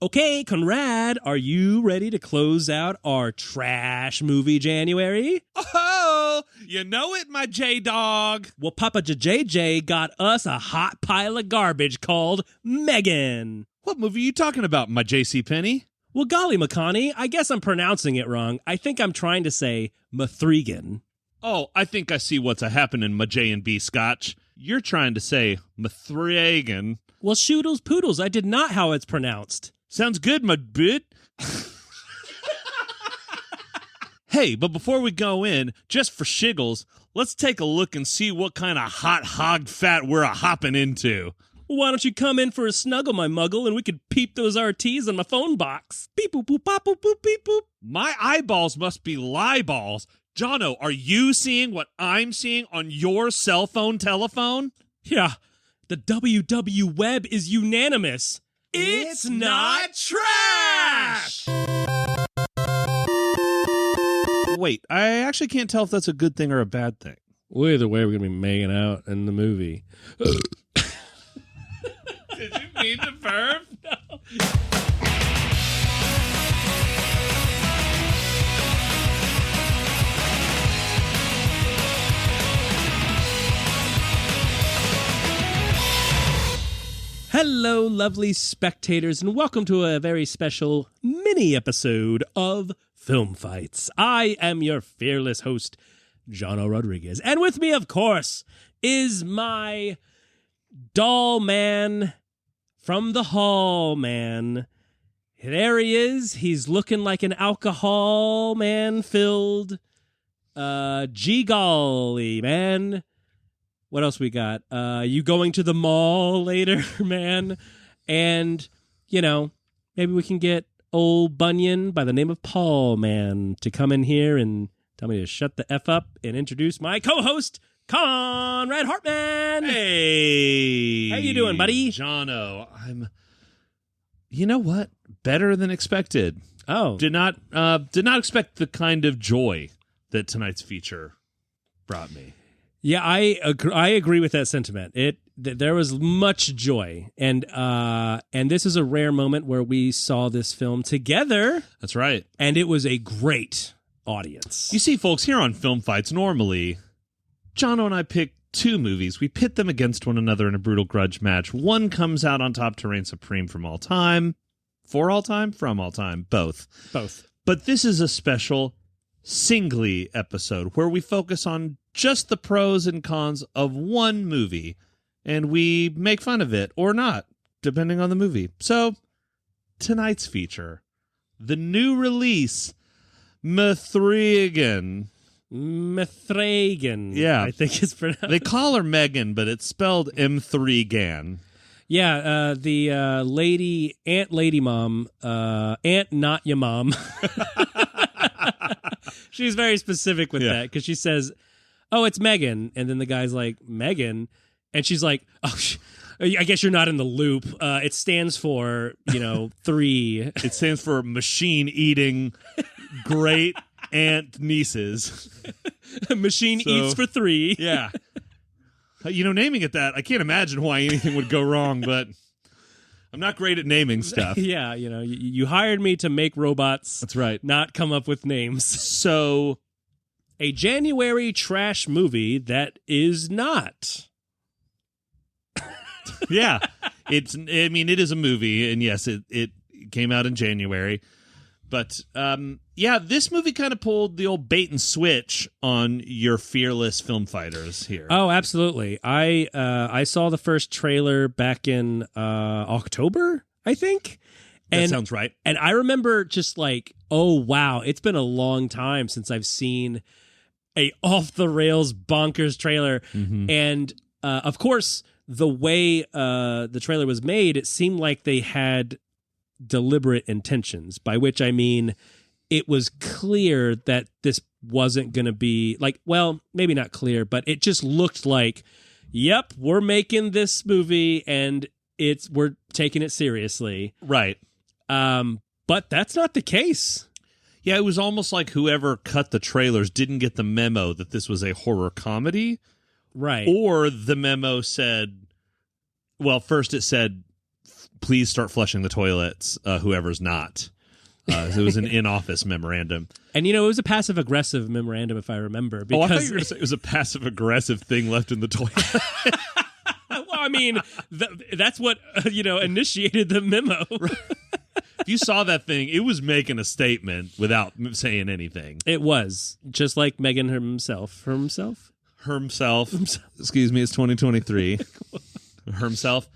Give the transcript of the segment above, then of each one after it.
Okay, Conrad, are you ready to close out our trash movie January? Oh, you know it, my J-Dog. Well, Papa JJ got us a hot pile of garbage called M3GAN. What movie are you talking about, my JCPenney? Well, golly, McConaughey, I guess I'm pronouncing it wrong. I think I'm trying to say MthreeGAN. Oh, I think I see what's a-happening, my J&B Scotch. You're trying to say MthreeGAN. Well, shoodles poodles, I did not how it's pronounced. Sounds good, my bit. Hey, but before we go in, just for shiggles, let's take a look and see what kind of hot hog fat we're a-hopping into. Well, why don't you come in for a snuggle, my muggle, and we could peep those RTs on my phone box. Beep boop boop pop boop boop beep boop. My eyeballs must be lie balls. Jono, are you seeing what I'm seeing on your cell phone telephone? Yeah, the WW web is unanimous. It's not trash! Wait, I actually can't tell if that's a good thing or a bad thing. Well, either way, we're going to be making out in the movie. Did you mean to burp? No. Hello, lovely spectators, and welcome to a very special mini episode of Film Fights. I am your fearless host, Jono Rodriguez, and with me, of course, is my doll man from the hall, man. There he is. He's looking like an alcohol man-filled G-golly, man. What else we got? You going to the mall later, man? And, you know, maybe we can get old Bunyan by the name of Paul, man, to come in here and tell me to shut the F up and introduce my co-host, Conrad Hartman. Hey. How you doing, buddy? Jono, you know what? Better than expected. Oh. Did not expect the kind of joy that tonight's feature brought me. Yeah, I agree with that sentiment. There was much joy, and this is a rare moment where we saw this film together. That's right, and it was a great audience. You see, folks, here on Film Fights, normally Jono and I pick two movies. We pit them against one another in a brutal grudge match. One comes out on top to reign supreme from all time, for all time, from all time, both. But this is a special Singlie episode where we focus on just the pros and cons of one movie, and we make fun of it or not, depending on the movie. So, tonight's feature, the new release, MthreeGAN. MthreeGAN. Yeah. I think it's pronounced. They call her Megan, but it's spelled M3GAN. Yeah, the Aunt Lady Mom, Aunt Not Ya Mom. She's very specific with that because she says, "Oh, it's Megan," and then the guy's like, "Megan," and she's like, "Oh, I guess you're not in the loop. It stands for, three. It stands for machine eating great aunt nieces. Machine eats for three. Yeah, naming it that, I can't imagine why anything would go wrong, but I'm not great at naming stuff. Yeah, you hired me to make robots. That's right. Not come up with names. So, a January trash movie that is not. Yeah. It is a movie, and yes, it came out in January. But, this movie kind of pulled the old bait and switch on your fearless film fighters here. Oh, absolutely. I saw the first trailer back in October, I think. That sounds right. And I remember just like, oh, wow, it's been a long time since I've seen a off-the-rails bonkers trailer. Mm-hmm. And, of course, the way the trailer was made, it seemed like they had deliberate intentions, by which I mean it was clear that this wasn't going to be like, well, maybe not clear, but it just looked like, yep, we're making this movie and we're taking it seriously. Right. But that's not the case. Yeah, it was almost like whoever cut the trailers didn't get the memo that this was a horror comedy. Right. Or the memo said, well, first it said please start flushing the toilets, whoever's not. So it was an in-office memorandum. And, it was a passive-aggressive memorandum, if I remember. Because I thought you were going to say it was a passive-aggressive thing left in the toilet. Well, I mean, that's what, initiated the memo. If you saw that thing, it was making a statement without saying anything. It was. Just like Megan himself. Hermself. Excuse me, it's 2023. Hermself.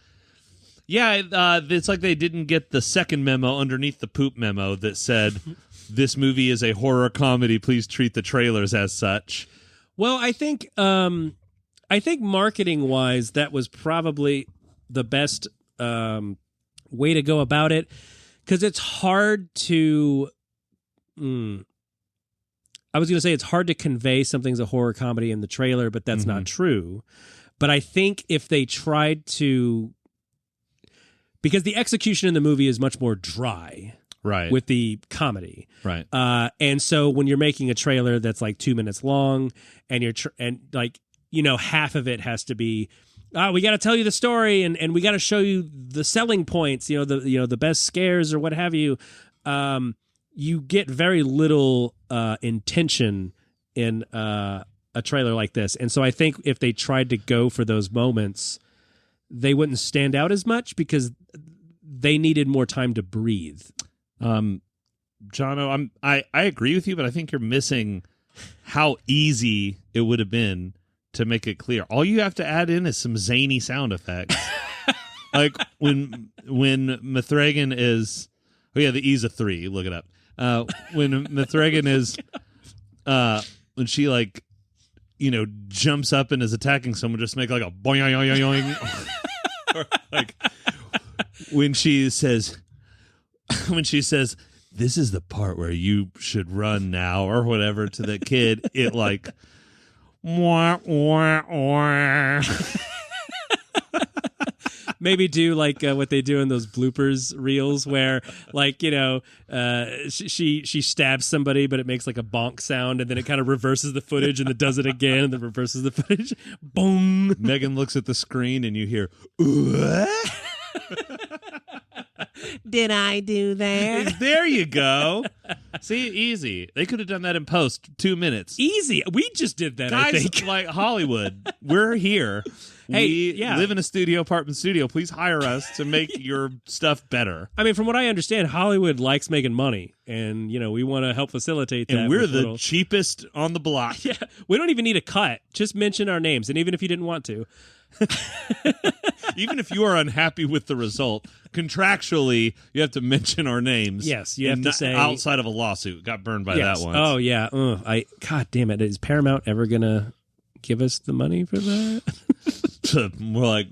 Yeah, it's like they didn't get the second memo underneath the poop memo that said, this movie is a horror comedy, please treat the trailers as such. Well, I think marketing-wise, that was probably the best way to go about it, because it's hard to... I was going to say it's hard to convey something's a horror comedy in the trailer, but that's not true. But I think if they tried to... Because the execution in the movie is much more dry, right, with the comedy, right, and so when you're making a trailer that's like 2 minutes long, and half of it has to be, we got to tell you the story, and we got to show you the selling points, the best scares or what have you. You get very little intention in a trailer like this, and so I think if they tried to go for those moments, they wouldn't stand out as much because they needed more time to breathe. Jono, I agree with you, but I think you're missing how easy it would have been to make it clear. All you have to add in is some zany sound effects. Like when MthreeGAN is... Oh, yeah, the E's a 3. Look it up. When MthreeGAN is... when she, jumps up and is attacking someone, just make like a boing. Or like when she says, this is the part where you should run now, or whatever, to the kid, it like wah, wah, wah. Maybe do like what they do in those bloopers reels where she stabs somebody, but it makes like a bonk sound, and then it kind of reverses the footage and then does it again and then reverses the footage. Boom. Megan looks at the screen and you hear, did I do that? There you go. See, easy. They could have done that in post, 2 minutes. Easy. We just did that, Guys, I think. like Hollywood, we're here. Hey, we yeah. live in a apartment studio. Please hire us to make your stuff better. I mean, from what I understand, Hollywood likes making money, and we want to help facilitate that. And we're the cheapest on the block. Yeah, we don't even need a cut. Just mention our names, and even if you didn't want to. Even if you are unhappy with the result, contractually, you have to mention our names. Yes, you have to say... Outside of a lawsuit. Got burned by that once. Oh, yeah. God damn it. Is Paramount ever going to give us the money for that? More like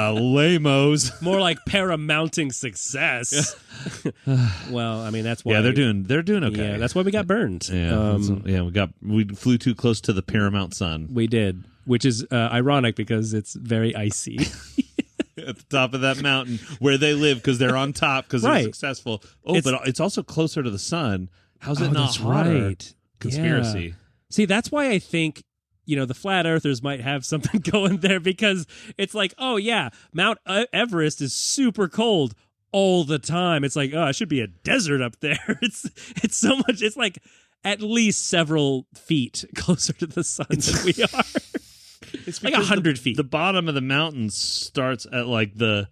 lamos. More like paramounting success. Well, I mean, that's why. Yeah, they're doing okay. Yeah, that's why we got burned. Yeah, we flew too close to the Paramount sun. We did, which is ironic because it's very icy. At the top of that mountain where they live because they're on top because they're successful. But it's also closer to the sun. How's it not that's hotter? Right. Conspiracy. Yeah. See, that's why I think the flat earthers might have something going there, because it's like, oh yeah, Mount Everest is super cold all the time. It's like, oh, it should be a desert up there. It's so much. It's like at least several feet closer to the sun than we are. It's like 100 feet. The bottom of the mountain starts at like the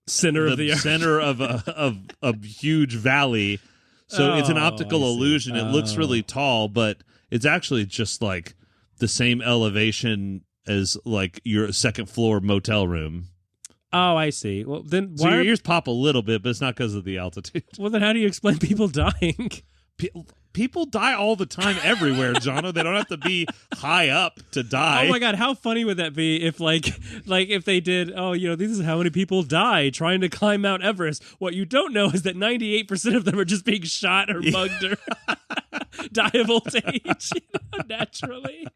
center of the earth. Center of a huge valley. So it's an optical illusion. It looks really tall, but it's actually just like the same elevation as like your second floor motel room. Oh, I see. Well, then so your ears pop a little bit, but it's not because of the altitude. Well, then how do you explain people dying? People die all the time everywhere, Jono. They don't have to be high up to die. Oh my god, how funny would that be if like if they did, this is how many people die trying to climb Mount Everest. What you don't know is that 98% of them are just being shot or mugged or die of old age, naturally.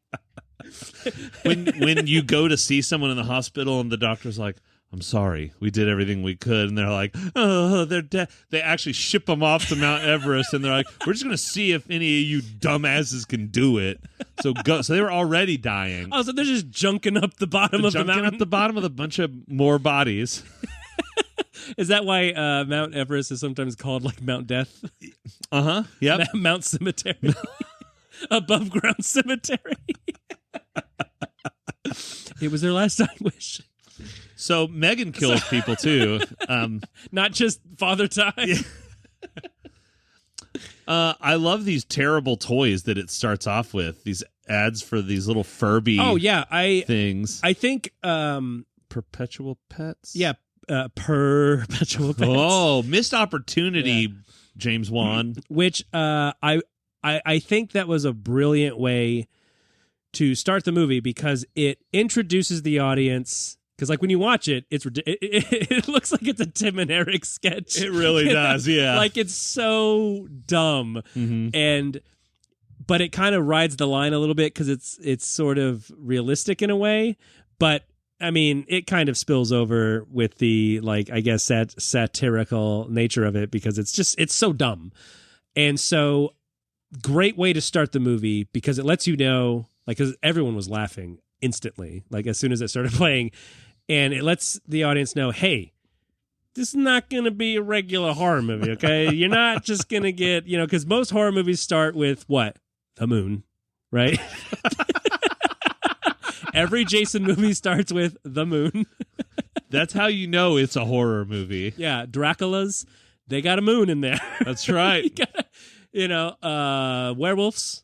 When you go to see someone in the hospital and the doctor's like, I'm sorry, we did everything we could. And they're like, oh, they're dead. They actually ship them off to Mount Everest, and they're like, we're just going to see if any of you dumbasses can do it. So go. So they were already dying. Oh, so they're just junking up the bottom of the mountain? Junking up the bottom of a bunch of more bodies. Is that why Mount Everest is sometimes called like Mount Death? Uh-huh. Yep. Mount Cemetery. Above ground cemetery. It was their last dying wish. So M3GAN kills people too. Not just Father Time. Yeah. I love these terrible toys that it starts off with. These ads for these little Furby things. I think Perpetual Pets? Yeah, Perpetual Pets. Oh, missed opportunity, James Wan. Which I think that was a brilliant way to start the movie because it introduces the audience. Because, like, when you watch it, it looks like it's a Tim and Eric sketch. It really does, yeah. Like, it's so dumb. Mm-hmm. But it kind of rides the line a little bit because it's sort of realistic in a way. But, I mean, it kind of spills over with the, like, I guess, satirical nature of it because it's so dumb. And so, great way to start the movie because it lets you know, like, because everyone was laughing instantly, like, as soon as it started playing. And it lets the audience know, hey, this is not going to be a regular horror movie, okay? You're not just going to get, because most horror movies start with what? The moon, right? Every Jason movie starts with the moon. That's how you know it's a horror movie. Yeah, Dracula's, they got a moon in there. That's right. Werewolves.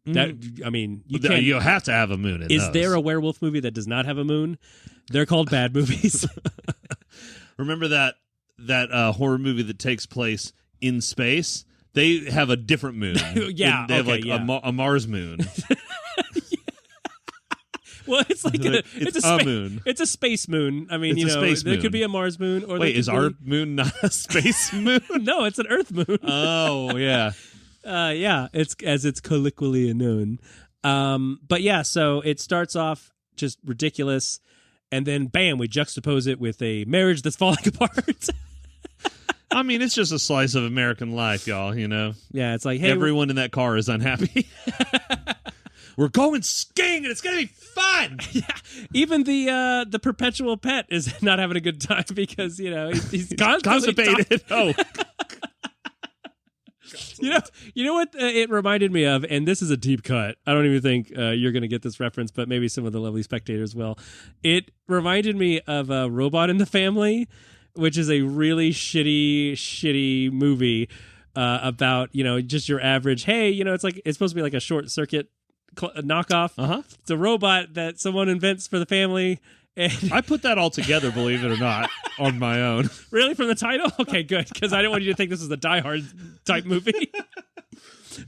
That you have to have a moon in Is those. there a werewolf movie that does not have a moon? They're called bad movies. Remember that horror movie that takes place in space? They have a different moon. Yeah, they have a Mars moon. Well, it's like it's a moon. It's a space moon. I mean, there could be a Mars moon. Or wait, is our moon not a space moon? No, it's an Earth moon. Oh, yeah. It's colloquially known. But yeah, so it starts off just ridiculous, and then bam, we juxtapose it with a marriage that's falling apart. I mean, it's just a slice of American life, y'all. Yeah, it's like, hey, everyone in that car is unhappy. We're going skiing, and it's gonna be fun. Yeah, even the perpetual pet is not having a good time because he's constipated. Oh. You know what it reminded me of, and this is a deep cut. I don't even think you're going to get this reference, but maybe some of the lovely spectators will. It reminded me of a Robot in the Family, which is a really shitty movie about just your average. Hey, it's supposed to be like a short circuit knockoff. It's a robot that someone invents for the family. And I put that all together, believe it or not, on my own. Really? From the title? Okay, good. Because I didn't want you to think this was a Die Hard type movie.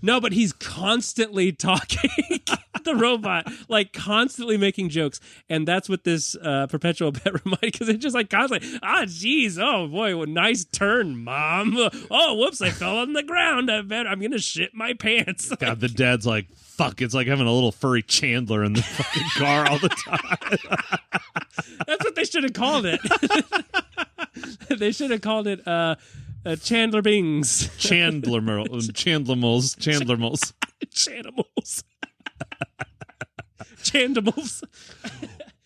No, but he's constantly talking, the robot, like constantly making jokes. And that's what this perpetual pet reminded, because it's just like constantly, geez, oh boy, what nice turn, Mom. Oh, whoops, I fell on the ground. I bet I'm going to shit my pants. God, the dad's like, fuck, it's like having a little furry Chandler in the fucking car all the time. That's what they should have called it. They should have called it Chandler Bings. Chandlermals. Chandimals.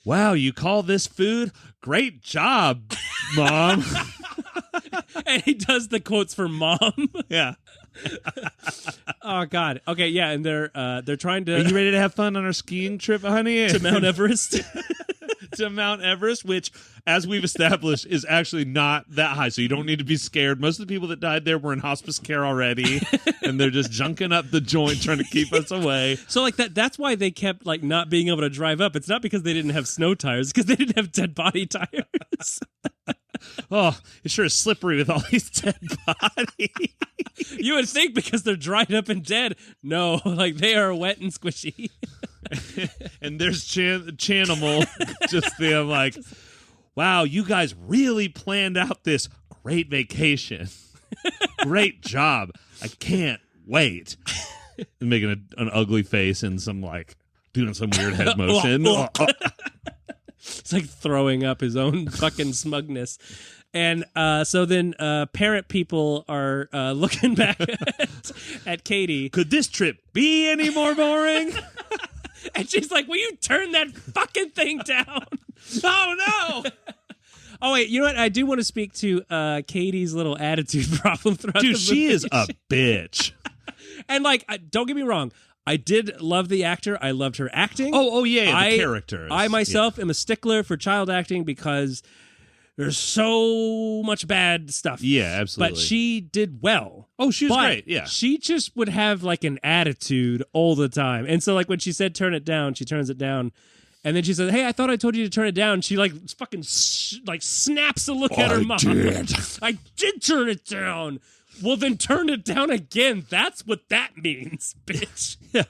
Wow, you call this food? Great job, Mom. And he does the quotes for Mom. Yeah. Oh God. Okay, yeah, and they're trying to. Are you ready to have fun on our skiing trip, honey? To Mount Everest. To Mount Everest, which, as we've established, is actually not that high, so you don't need to be scared. Most of the people that died there were in hospice care already, and they're just junking up the joint trying to keep us away. So, like, that's why they kept, like, not being able to drive up. It's not because they didn't have snow tires, because they didn't have dead body tires. Oh, it sure is slippery with all these dead bodies. You would think because they're dried up and dead. No, like, they are wet and squishy. And there's Chanimal, just them like, wow, you guys really planned out this great vacation. Great job. I can't wait. And making an ugly face and some, like, doing some weird head motion. It's like throwing up his own fucking smugness. And so then parent people are looking back at Katie. Could this trip be any more boring? And she's like, will you turn that fucking thing down? Oh, no. Oh, wait, you know what? I do want to speak to Katie's little attitude problem throughout the movie. Dude, she is a bitch. And, like, don't get me wrong. I did love the actor. I loved her acting. Oh, yeah, the characters. I myself am a stickler for child acting because there's so much bad stuff. Yeah, absolutely. But she did well. Oh, she was great, yeah. She just would have, like, an attitude all the time. And so, like, when she said turn it down, she turns it down. And then she says, hey, I thought I told you to turn it down. She, like, fucking, snaps a look at her mom. I did turn it down. Well, then turn it down again. That's what that means, bitch. Yeah.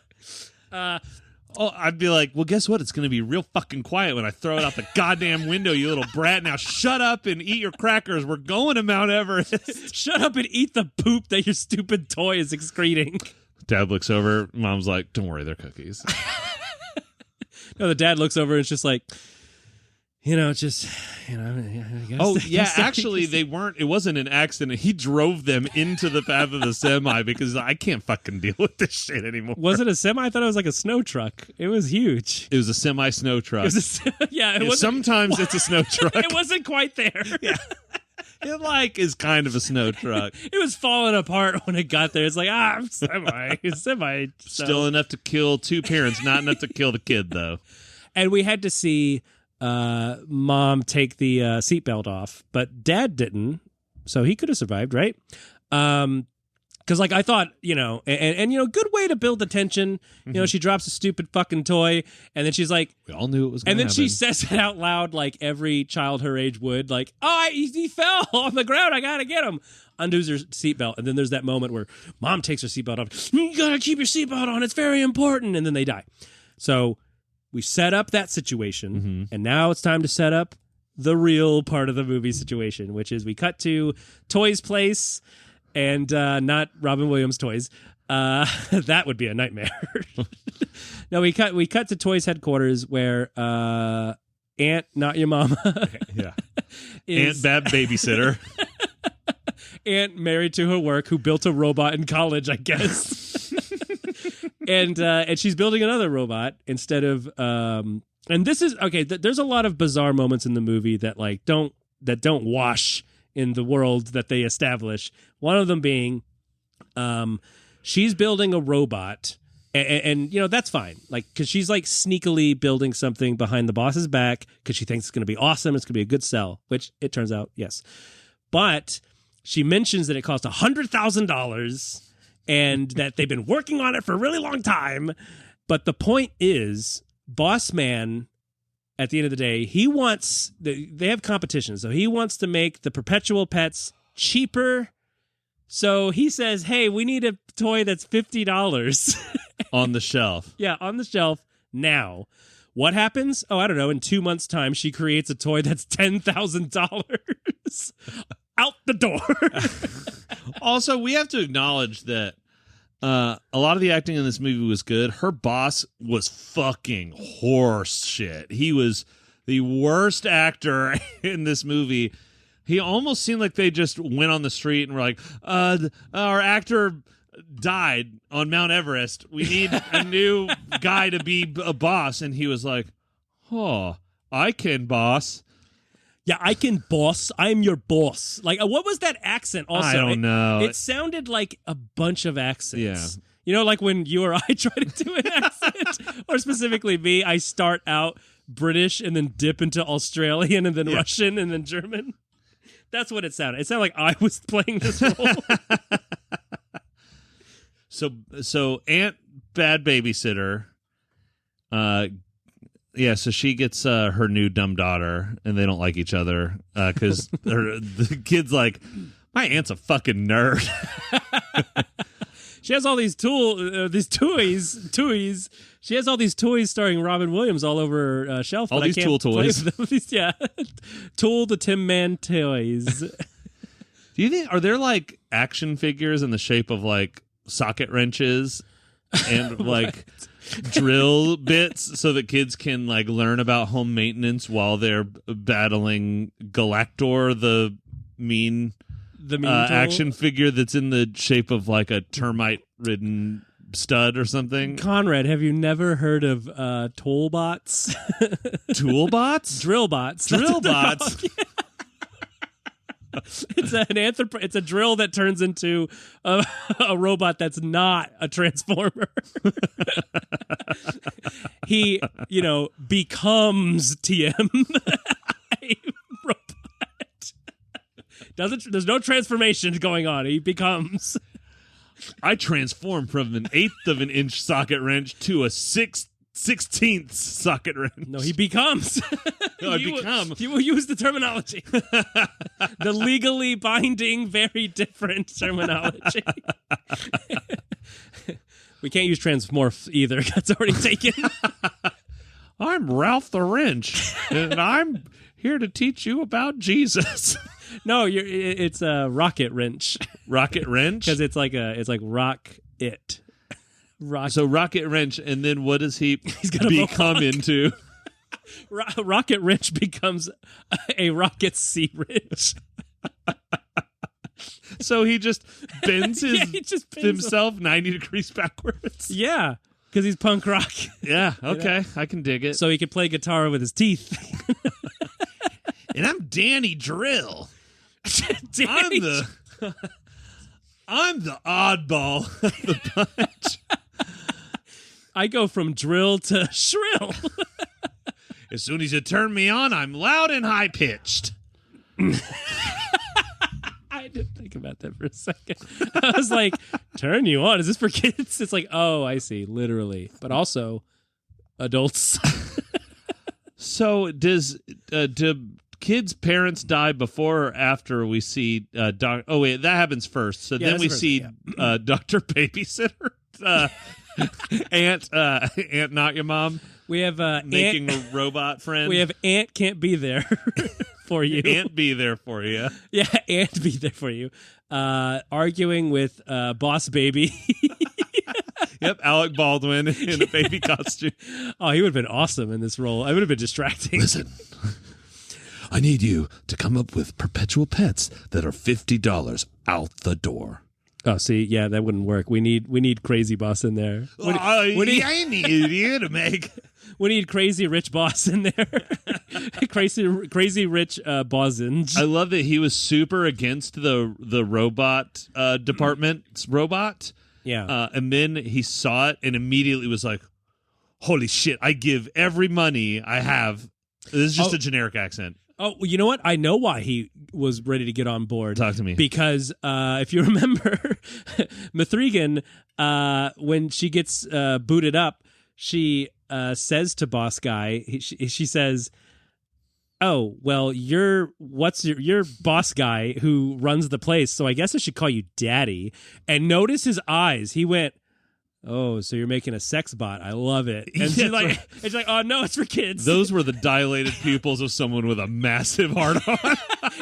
I'd be like, well, guess what? It's going to be real fucking quiet when I throw it out the goddamn window, you little brat. Now shut up and eat your crackers. We're going to Mount Everest. Shut up and eat the poop that your stupid toy is excreting. Dad looks over. Mom's like, don't worry, they're cookies. No, the dad looks over and it's just like, I guess. Actually, they weren't. It wasn't an accident. He drove them into the path of the semi because I can't fucking deal with this shit anymore. Was it a semi? I thought it was like a snow truck. It was huge. It was a semi-snow truck. Sometimes it's a snow truck. It wasn't quite there. Yeah. It is kind of a snow truck. It was falling apart when it got there. It's like, semi. Still enough to kill two parents, not enough to kill the kid, though. And we had to see mom take the seatbelt off, but dad didn't, so he could have survived, right? Because I thought, and good way to build the tension. Mm-hmm. She drops a stupid fucking toy, and then she's like, we all knew it was going to happen. And then she says it out loud like every child her age would, like, he fell on the ground, I gotta get him. Undoes her seatbelt, and then there's that moment where mom takes her seatbelt off. You gotta keep your seatbelt on, it's very important, and then they die. So we set up that situation, and now it's time to set up the real part of the movie situation, which is we cut to Toy's place, and not Robin Williams' toys. That would be a nightmare. No, we cut to Toy's headquarters where Aunt Not Your Mama Aunt Bad Babysitter. Aunt married to her work who built a robot in college, I guess. And she's building another robot instead of and this is okay. There's a lot of bizarre moments in the movie that don't wash in the world that they establish. One of them being, she's building a robot, and that's fine, because she's sneakily building something behind the boss's back because she thinks it's going to be awesome. It's going to be a good sell, which it turns out, yes, but she mentions that it cost $100,000. And that they've been working on it for a really long time. But the point is, Boss Man, at the end of the day, they have competition. So he wants to make the perpetual pets cheaper. So he says, hey, we need a toy that's $50. On the shelf. Yeah, on the shelf now. What happens? Oh, I don't know. In 2 months' time, she creates a toy that's $10,000. Out the door. Also, we have to acknowledge that a lot of the acting in this movie was good. Her boss was fucking horse shit. He was the worst actor in this movie. He almost seemed like they just went on the street and were like, our actor died on Mount Everest. We need a new guy to be a boss. And he was like, I can, boss. Yeah, I can, boss. I'm your boss. What was that accent also? I don't know. It sounded like a bunch of accents. Yeah. Like when you or I try to do an accent, or specifically me, I start out British and then dip into Australian and then Russian and then German. That's what it sounded. It sounded like I was playing this role. So Aunt Bad Babysitter, so she gets her new dumb daughter, and they don't like each other because the kid's like, my aunt's a fucking nerd. She has all these toys. She has all these toys starring Robin Williams all over her shelf. All these Tool toys. Tool the Tin Man toys. Do you think, are there action figures in the shape of socket wrenches and drill bits so that kids can like learn about home maintenance while they're battling Galactor, the mean action figure that's in the shape of like a termite-ridden stud or something. Conrad, have you never heard of toolbots? Toolbots? Drillbots. Drillbots. It's a drill that turns into a robot that's not a transformer. He, becomes TM a robot. There's no transformation going on. He becomes. I transform from an 1/8 of an inch socket wrench to a 16th socket wrench. No, he becomes. No, I become. You will use the terminology. The legally binding, very different terminology. We can't use transmorph either. That's already taken. I'm Ralph the Wrench, and I'm here to teach you about Jesus. No, it's a rocket wrench. Rocket wrench? Because it's like rock it. So rocket wrench, and then what does he gonna become into? Rocket wrench becomes a rocket sea wrench. So he just bends himself 90 degrees backwards. Yeah, because he's punk rock. Yeah, okay, I can dig it. So he can play guitar with his teeth. And I'm Danny Drill. I'm the oddball of the bunch. I go from drill to shrill. As soon as you turn me on, I'm loud and high pitched. I didn't think about that for a second. I was like, turn you on? Is this for kids? It's like, oh, I see, literally. But also adults. So do kids' parents die before or after we see oh wait, that happens first. So then we see Dr. Babysitter. Aunt Not Your Mom. We have making a robot friend. We have Aunt Can't Be There for you. Aunt Be There for you. Yeah, Aunt Be There for you. Arguing with Boss Baby. Yep, Alec Baldwin in a baby costume. Oh, he would have been awesome in this role. I would have been distracting. Listen, I need you to come up with perpetual pets that are $50 out the door. Oh, see, yeah, that wouldn't work. We need Crazy Boss in there. I need you to make. We need Crazy Rich Boss in there. crazy Rich Bossinge. I love that he was super against the robot department's robot. Yeah. And then he saw it and immediately was like, holy shit, I give every money I have. This is just a generic accent. Oh, you know what? I know why he was ready to get on board. Talk to me. Because if you remember, MthreeGAN, when she gets booted up, she says to Boss Guy, she says, "Oh, well, you're Boss Guy who runs the place, so I guess I should call you Daddy." And notice his eyes. He went, "Oh, so you're making a sex bot? I love it." And she's like, "It's like, oh no, it's for kids." Those were the dilated pupils of someone with a massive heart on.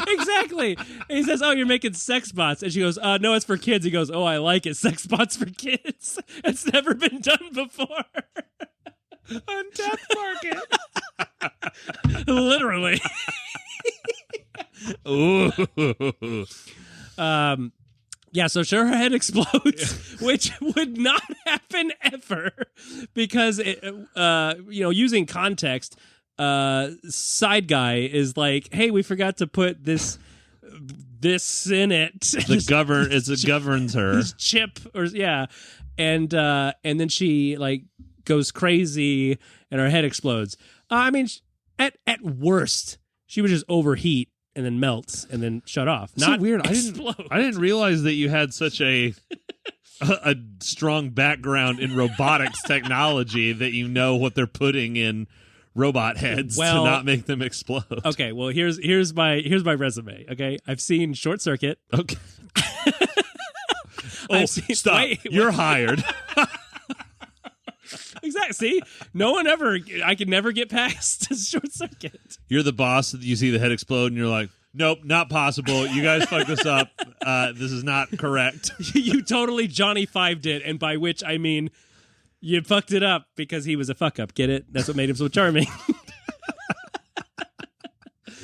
Exactly. And he says, "Oh, you're making sex bots," and she goes, "No, it's for kids." He goes, "Oh, I like it. Sex bots for kids. It's never been done before." On Death Market. Literally. Ooh. Yeah, so sure, her head explodes, which would not happen ever, because using context, side guy is like, "Hey, we forgot to put this in it." It governs her. This chip, and then she like goes crazy and her head explodes. I mean, at worst, she would just overheat and then melts and then shut off. Not so weird. Explode. I didn't realize that you had such a strong background in robotics technology that you know what they're putting in robot heads to not make them explode. Okay, well here's my resume. Okay, I've seen Short Circuit. Okay. Stop! You're hired. Exactly. See, I could never get past Short Circuit. You're the boss. You see the head explode, and you're like, "Nope, not possible. You guys fucked this up. This is not correct." You totally Johnny Fived it, and by which I mean You fucked it up because he was a fuck up. Get it? That's what made him so charming.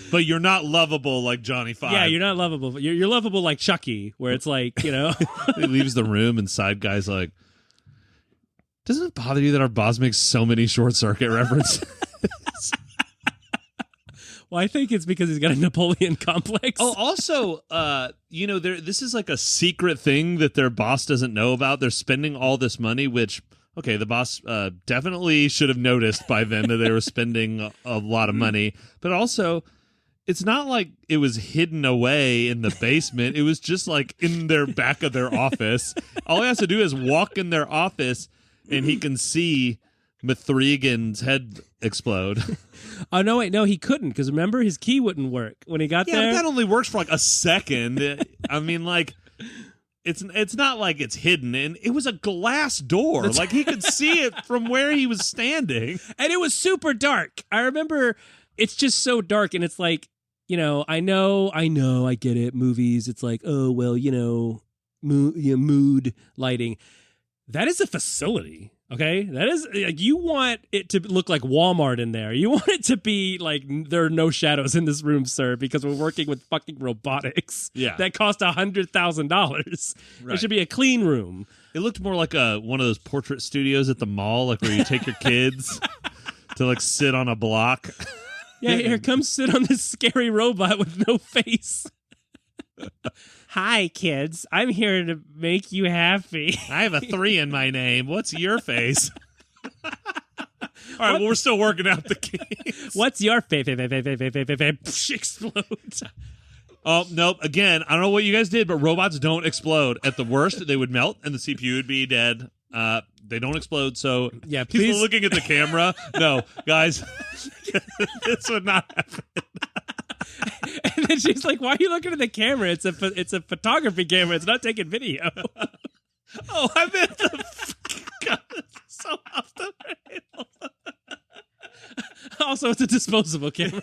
But you're not lovable like Johnny Five. Yeah, you're not lovable. You're lovable like Chucky, where it's like, He leaves the room and side guy's like, doesn't it bother you that our boss makes so many Short Circuit references? Well, I think it's because he's got a Napoleon complex. Oh, also, this is like a secret thing that their boss doesn't know about. They're spending all this money, which, okay, the boss definitely should have noticed by then that they were spending a lot of money. But also, it's not like it was hidden away in the basement. It was just like in their back of their office. All he has to do is walk in their office, and he can see MthreeGAN's head explode. Oh, no, wait, no, he couldn't, because remember, his key wouldn't work when he got there. Yeah, that only works for like a second. I mean, like, it's not like it's hidden, and it was a glass door. Like, he could see it from where he was standing. And it was super dark. I remember it's just so dark, and it's like, I get it, movies, it's like, oh, well, mood lighting. That is a facility. Okay, that is like, you want it to look like Walmart in there. You want it to be like there are no shadows in this room, sir, because we're working with fucking robotics. Yeah, that cost $100,000. Right. It should be a clean room. It looked more like one of those portrait studios at the mall, like where you take your kids to like sit on a block. Yeah, here, come sit on this scary robot with no face. Hi, kids. I'm here to make you happy. I have a 3 in my name. What's your face? All right, well, we're still working out the kinks. What's your face? Explodes. Oh, nope. Again, I don't know what you guys did, but robots don't explode. At the worst, they would melt and the CPU would be dead. They don't explode, so yeah, people please. Looking at the camera. No, guys, this would not happen. And then she's like, "Why are you looking at the camera? It's a photography camera. It's not taking video." Oh, I meant God, so off the rails. Also, it's a disposable camera.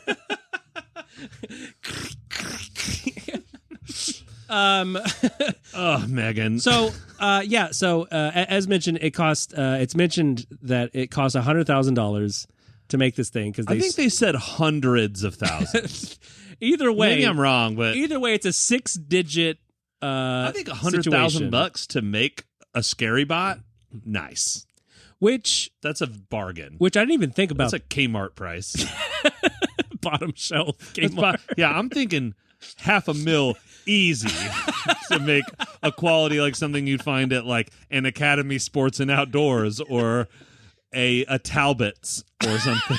Oh, Megan. So, as mentioned, it cost. It's mentioned that it cost $100,000 to make this thing because I think they said hundreds of thousands. Either way, maybe I'm wrong, but either way, it's a 6-digit. I think $100,000 to make a scary bot. Nice. That's a bargain. Which I didn't even think about. That's a Kmart price. Bottom shelf Kmart. Yeah, I'm thinking $500,000 easy to make a quality like something you'd find at like an Academy Sports and Outdoors or a Talbot's or something.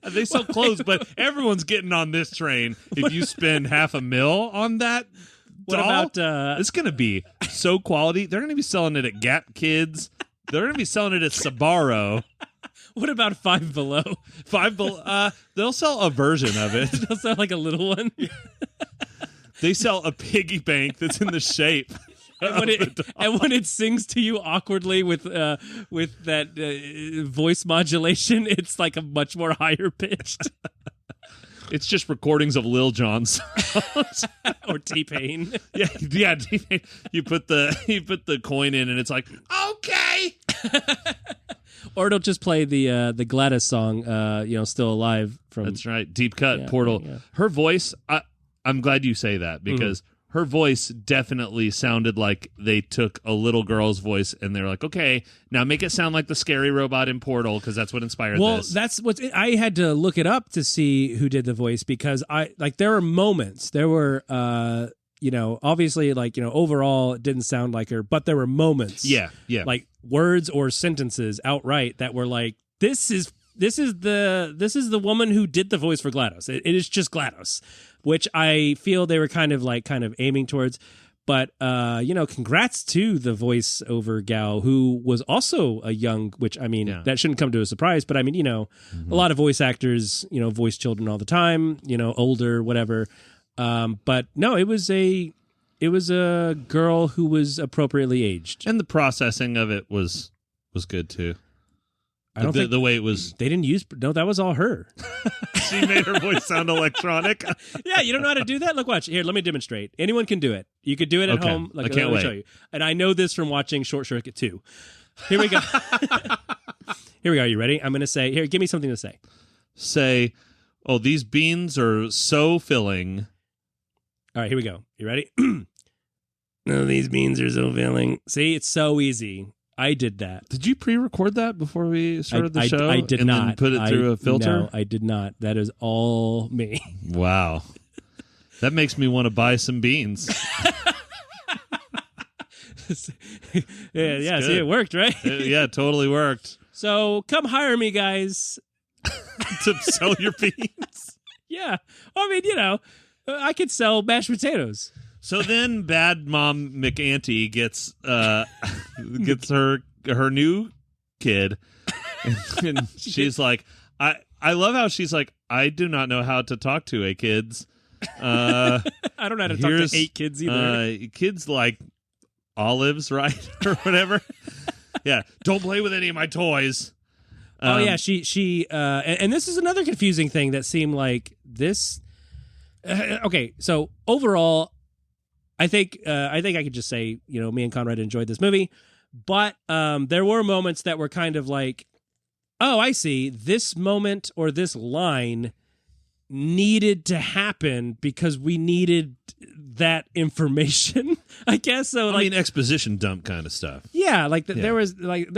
They sell clothes, but everyone's getting on this train. If you spend $500,000 on that what doll, about it's going to be so quality. They're going to be selling it at Gap Kids. They're going to be selling it at Sbarro. What about Five Below? Five Below. They'll sell a version of it. They'll sell like a little one. They sell a piggy bank that's in the shape. And when it sings to you awkwardly with that voice modulation, it's like a much more higher pitched. It's just recordings of Lil Jon songs or T-Pain. Yeah, T-Pain. You put the coin in, and it's like, okay. Or it'll just play the Gladys song, Still Alive. That's right, Deep Cut, Portal. Yeah. Her voice, I'm glad you say that because her voice definitely sounded like they took a little girl's voice and they're like, okay, now make it sound like the scary robot in Portal because that's what inspired this. Well, that's what I had to look it up to see who did the voice because there were moments. There were, obviously overall it didn't sound like her, but there were moments. Yeah. Like words or sentences outright that were like, this is the woman who did the voice for GLaDOS. It is just GLaDOS, which I feel they were kind of aiming towards. But congrats to the voiceover gal who was also a young, which I mean that shouldn't come to a surprise. But I mean a lot of voice actors voice children all the time, older, whatever. But no, it was a girl who was appropriately aged, and the processing of it was good too. I don't think the way it was. they didn't use. No, that was all her. She made her voice sound electronic. Yeah, you don't know how to do that? Look, watch. Here, let me demonstrate. Anyone can do it. You could do it at Okay. home. Like, I can't let me wait. show you. And I know this from watching Short Circuit 2. Here we go. Here we go. You ready? I'm going to say, here, give me something to say. Say, oh, these beans are so filling. All right, here we go. You ready? No, these beans are so filling. See, it's so easy. I did that. Did you pre-record that before we started the show? I did and not. Then put it through a filter? No, I did not. That is all me. Wow. That makes me want to buy some beans. yeah. good. See, it worked, right? Yeah, it totally worked. So come hire me, guys. To sell your beans. Yeah. I mean, you know, I could sell mashed potatoes. So then bad mom McAuntie gets her new kid. And she's like, I love how she's like, I do not know how to talk to a kids. I don't know how to talk to 8 kids either. Kids like olives, right? Or whatever. Yeah. Don't play with any of my toys. Oh yeah, she and this is another confusing thing that seemed like this. Okay, so overall, I think I could just say, you know, me and Conrad enjoyed this movie, but there were moments that were kind of like, oh, I see, this moment or this line needed to happen because we needed that information, I guess. So I mean, exposition dump kind of stuff. yeah, like there was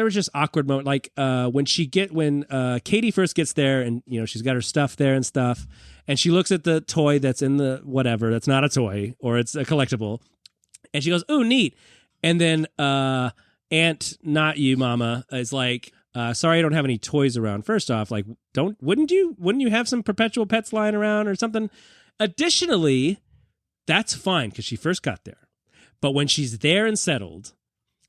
just awkward moment, like when Katie first gets there, and you know she's got her stuff there and stuff, and she looks at the toy that's in the whatever that's not a toy or it's a collectible, and she goes, "Ooh, neat," and then Aunt, not you, Mama, is like, sorry, I don't have any toys around. First off, like, wouldn't you have some perpetual pets lying around or something? Additionally, that's fine because she first got there. But when she's there and settled,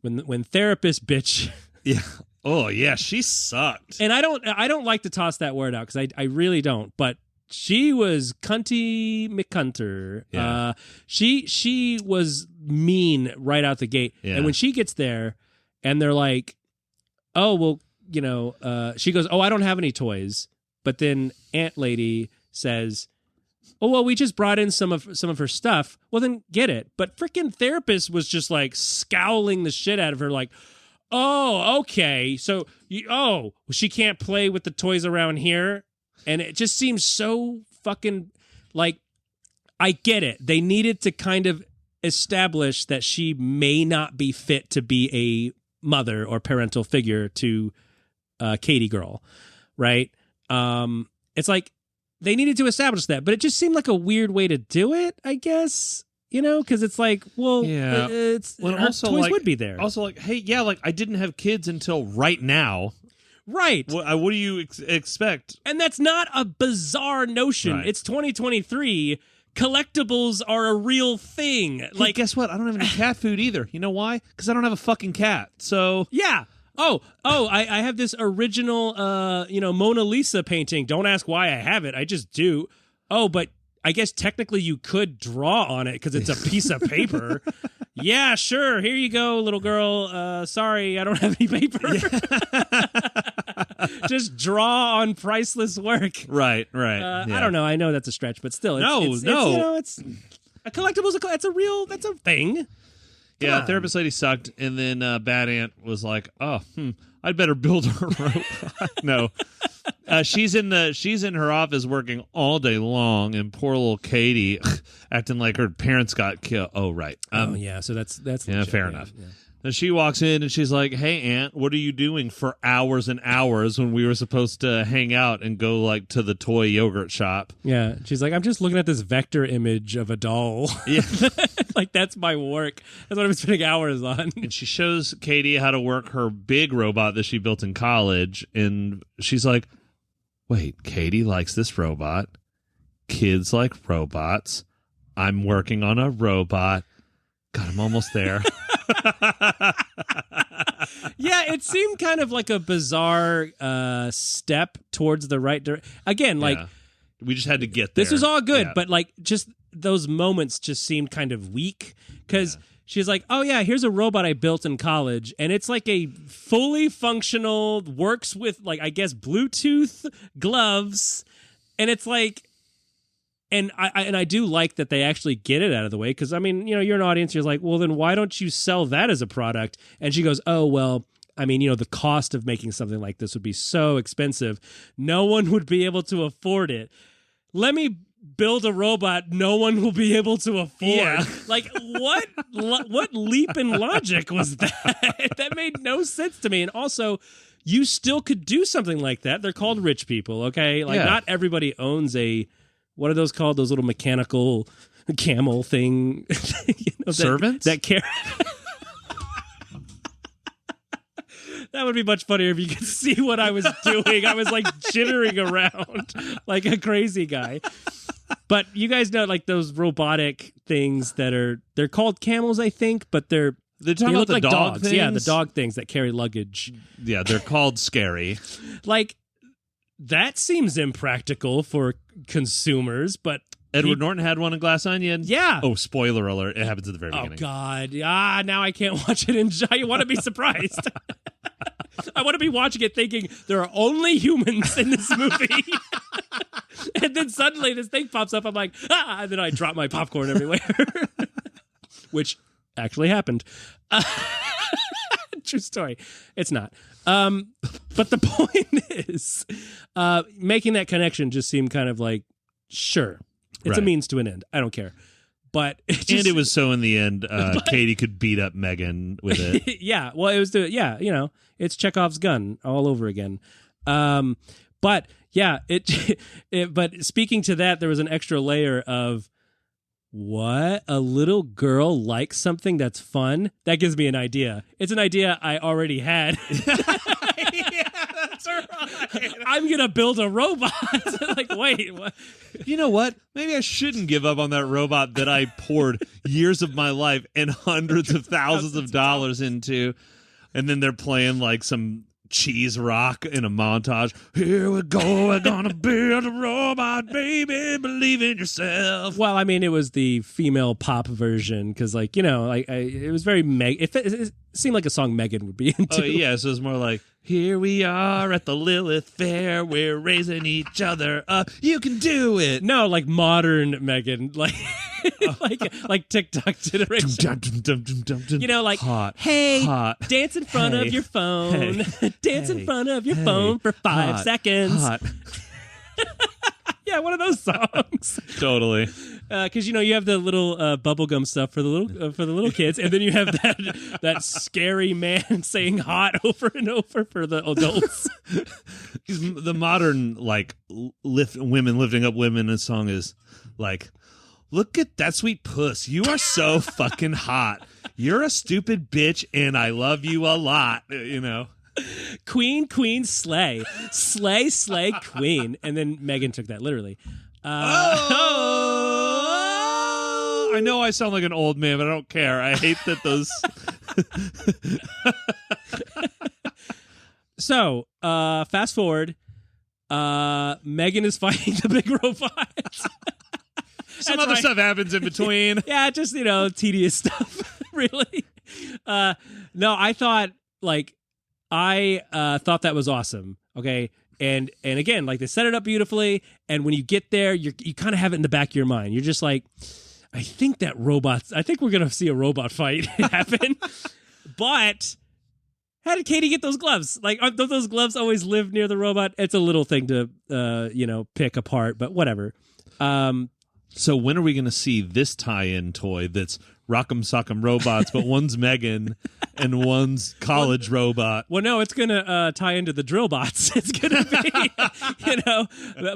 when therapist bitch, Yeah. Oh yeah, she sucked. and I don't like to toss that word out because I really don't. But she was cunty McCunter. Yeah. She was mean right out the gate. Yeah. And when she gets there, and they're like, oh well, you know, she goes, oh, I don't have any toys. But then Aunt Lady says, oh, well, we just brought in some of her stuff. Well, then get it. But freaking therapist was just like scowling the shit out of her, like, oh, okay. So, she can't play with the toys around here. And it just seems so fucking like, I get it. They needed to kind of establish that she may not be fit to be a mother or parental figure to Katie girl, right? It's like they needed to establish that, but it just seemed like a weird way to do it, I guess, you know, because it's like, well, Yeah. it's Well, her also, toys like- would be there, Also, like, hey, yeah, like I didn't have kids until right now. right? What do you expect? And that's not a bizarre notion. Right. It's 2023. Collectibles are a real thing. Like, Like, guess what? I don't have any cat food either. You know why? Because I don't have a fucking cat. So yeah. Oh, I have this original, Mona Lisa painting. Don't ask why I have it. I just do. Oh, but I guess technically you could draw on it because it's a piece of paper. Yeah, sure. Here you go, little girl. Sorry, I don't have any paper. Just draw on priceless work. right. I don't know. I know that's a stretch, but still, it's a collectible. It's a thing. Yeah, on. therapist lady sucked, and then Bad Aunt was like, "Oh, I'd better build her rope." No, she's in her office working all day long, and poor little Katie acting like her parents got killed. Oh, right. Yeah. So that's Yeah, legit, fair enough. And she walks in and she's like, "Hey, Aunt, what are you doing for hours and hours when we were supposed to hang out and go like to the toy yogurt shop?" Yeah, she's like, I'm just looking at this vector image of a doll. Yeah. Like, that's my work. That's what I'm spending hours on. And she shows Katie how to work her big robot that she built in college. And she's like, wait, Katie likes this robot. Kids like robots. I'm working on a robot. God, I'm almost there. Yeah, it seemed kind of like a bizarre step towards the right direction. Again, like, Yeah. We just had to get there. this was all good, Yeah. but like, just those moments just seemed kind of weak because she's like, oh yeah, here's a robot I built in college, and it's like a fully functional, works with like, I guess, Bluetooth gloves, and it's like, and I do like that they actually get it out of the way, because I mean, you know, you're an audience, you're like, well then why don't you sell that as a product? And she goes, oh well, I mean, you know, the cost of making something like this would be so expensive, no one would be able to afford it. Let me build a robot no one will be able to afford. Yeah. Like, what leap in logic was that? That made no sense to me. And also, you still could do something like that. They're called rich people, okay? Like, not everybody owns a, what are those called? Those little mechanical camel thing. You know, servants? That carry. That would be much funnier if you could see what I was doing. I was like jittering around like a crazy guy. But you guys know, like, those robotic things they're called camels, I think, but they talking about look the like dog dogs. things? Yeah, the dog things that carry luggage. Yeah, they're called scary. Like, that seems impractical for consumers, but Edward Norton had one in Glass Onion. Yeah. Oh, spoiler alert. It happens at the very Oh, beginning. God. Now I can't watch it and I want to be surprised. I want to be watching it thinking there are only humans in this movie. And then suddenly this thing pops up. I'm like, and then I drop my popcorn everywhere. Which actually happened. True story. It's not. But the point is, making that connection just seemed kind of like, sure, it's a means to an end. I don't care. But it was so in the end, Katie could beat up Megan with it. Yeah, well, it was you know, it's Chekhov's gun all over again. But yeah, but speaking to that, there was an extra layer of what? A little girl likes something that's fun? That gives me an idea. It's an idea I already had. Yeah, that's right. I'm going to build a robot. Like, wait, what? You know what? Maybe I shouldn't give up on that robot that I poured years of my life and hundreds of thousands of dollars into. And then they're playing like some cheese rock in a montage. Here we go, we're gonna build a robot, baby, believe in yourself. Well, I mean, it was the female pop version because, like, you know, like it was very it seemed like a song Megan would be into. Oh yeah, so it's more like, here we are at the Lilith Fair, we're raising each other up. You can do it. No, like modern Megan, like like TikTok generation. You know, like, hot, hey, hot, dance in front of your phone. Dance in front of your phone for 5 seconds. Hot. Yeah, one of those songs. Totally. Because you know you have the little bubblegum stuff for the little kids, and then you have that scary man saying "hot" over and over for the adults. The modern like women lifting up women in a song is like, look at that sweet puss. You are so fucking hot. You're a stupid bitch, and I love you a lot. You know. Queen, queen, slay, slay, slay, queen, and then Megan took that literally. I know I sound like an old man, but I don't care. I hate that those. So, fast forward. Megan is fighting the big robot. Some other stuff happens in between. Yeah, just, you know, tedious stuff. Really. No, I thought that was awesome. Okay. And again, like, they set it up beautifully, and when you get there, you kind of have it in the back of your mind. You're just like, I think we're gonna see a robot fight happen. But how did Katie get those gloves? Like, don't those gloves always live near the robot? It's a little thing to pick apart, but whatever. So when are we going to see this tie-in toy that's Rock'em Sock'em Robots, but one's Megan and one's college robot? Well, no, it's going to tie into the drill bots. It's going to be,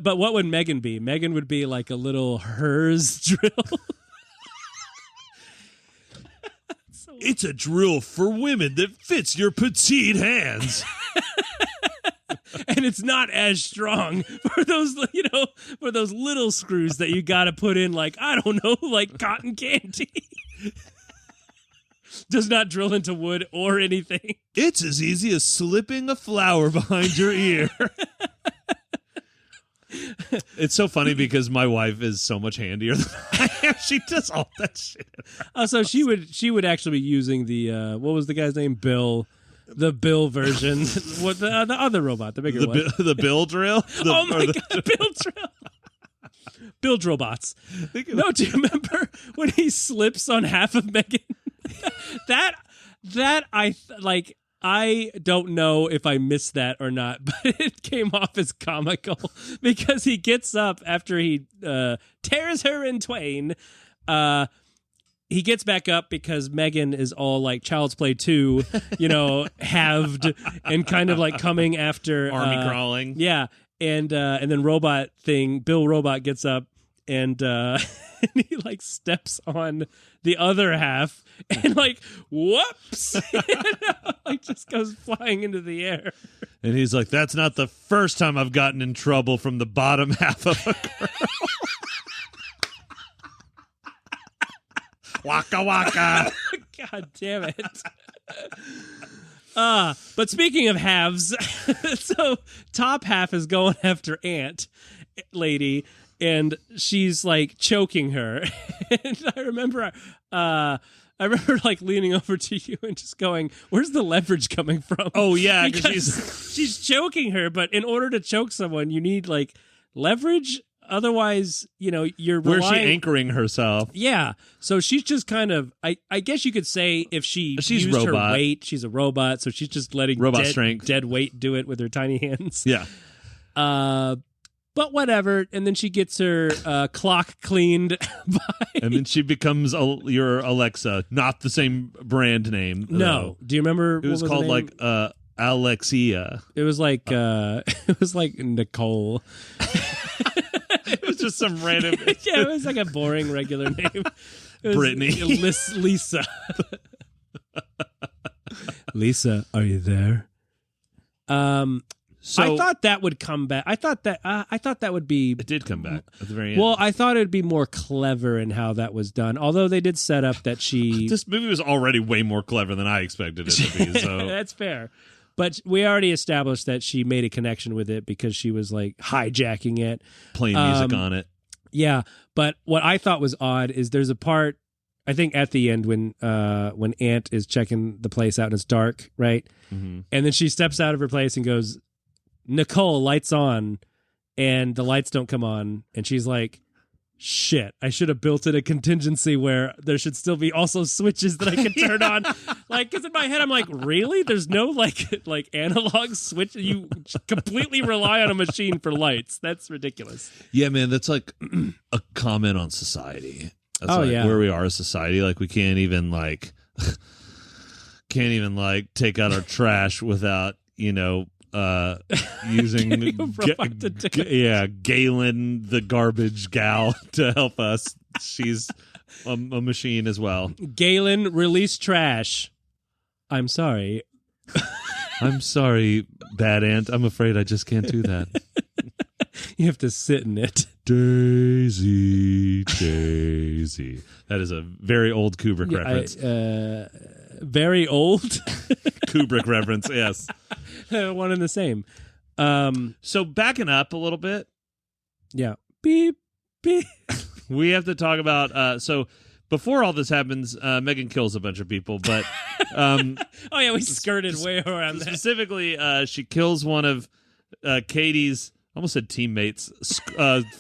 but what would Megan be? Megan would be like a little hers drill. It's a drill for women that fits your petite hands. And it's not as strong for those, for those little screws that you got to put in, like, I don't know, like cotton candy. Does not drill into wood or anything. It's as easy as slipping a flower behind your ear. It's so funny because my wife is so much handier than I am. She does all that shit. Oh, so she would actually be using the what was the guy's name? Bill. The Bill version. What the other robot, the bigger one. The Bill drill? Oh my God, Bill drill. MthreeGAN. No, do you remember when he slips on half of Megan? that I don't know if I missed that or not, but it came off as comical because he gets up after he tears her in twain. He gets back up because Megan is all like Child's Play 2, halved and kind of like coming after army crawling. Yeah, and then Bill Robot gets up and he like steps on the other half and like whoops, like just goes flying into the air. And he's like, "That's not the first time I've gotten in trouble from the bottom half of a girl." Waka waka. God damn it. But speaking of halves, so top half is going after Ant Lady, and she's like choking her. And I remember like leaning over to you and just going, "Where's the leverage coming from?" Oh yeah, because she's choking her, but in order to choke someone, you need like leverage. Otherwise, you're relying... Where's she anchoring herself? Yeah. So she's just kind of... I guess you could say if she's used robot. her weight, she's a robot, so she's just letting dead weight do it with her tiny hands. Yeah. But whatever. And then she gets her clock cleaned by... And then she becomes your Alexa, not the same brand name. No. Do you remember it was called like Alexia. It was like Nicole. It was just some random... Yeah, it was like a boring regular name. It was Brittany. Lisa. Lisa, are you there? So I thought that would come back. I thought that would be... It did come back at the very end. Well, I thought it would be more clever in how that was done. Although they did set up that she... This movie was already way more clever than I expected it to be. So that's fair. But we already established that she made a connection with it because she was like hijacking it. Playing music on it. Yeah. But what I thought was odd is there's a part, I think at the end when Ant is checking the place out and it's dark, right? Mm-hmm. And then she steps out of her place and goes, "Nicole, lights on." And the lights don't come on. And she's like, "Shit, I should have built in a contingency where there should still be also switches that I can turn on." Like, because in my head, I'm like, really? There's no like analog switch? You completely rely on a machine for lights. That's ridiculous. Yeah, man, that's like a comment on society. That's yeah. Where we are as society. Like, we can't even take out our trash without, using Galen, the garbage gal, to help us. She's a machine as well. Galen, release trash. I'm sorry. I'm sorry, bad ant. I'm afraid I just can't do that. You have to sit in it. Daisy, Daisy. That is a very old Kubrick reference. Very old? Kubrick reference, yes. One and the same. So backing up a little bit. Yeah. Beep, beep. We have to talk about... so before all this happens, Megan kills a bunch of people, but... oh, yeah, we skirted way around that. Specifically, she kills one of Katie's... I almost said teammates,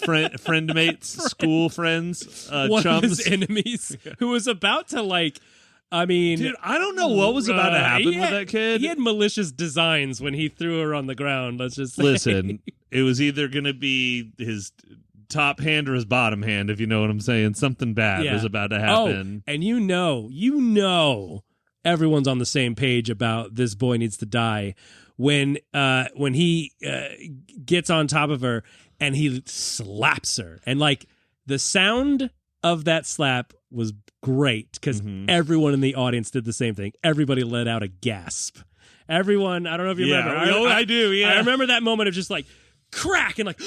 friend mates, school friends, one chums. of his enemies who was about to Dude, I don't know what was about to happen with that kid. He had malicious designs when he threw her on the ground. Let's just say. Listen, it was either going to be his top hand or his bottom hand, if you know what I'm saying. Something bad was about to happen. Oh, and you know, everyone's on the same page about this boy needs to die. When he gets on top of her and he slaps her, and like the sound of that slap was great because everyone in the audience did the same thing. Everybody let out a gasp. Everyone, I don't know if you remember. I do. Yeah, I remember that moment of just like crack and like.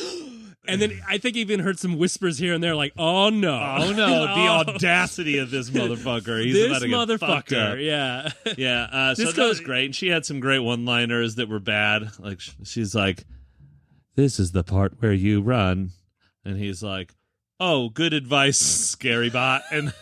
And then I think even heard some whispers here and there, like, "Oh no, oh no!" The audacity of this motherfucker. He's this about to get motherfucker, up. yeah, yeah. So that was great, and she had some great one-liners that were bad. Like she's like, this is the part where you run. And he's like, oh, good advice, scary bot. And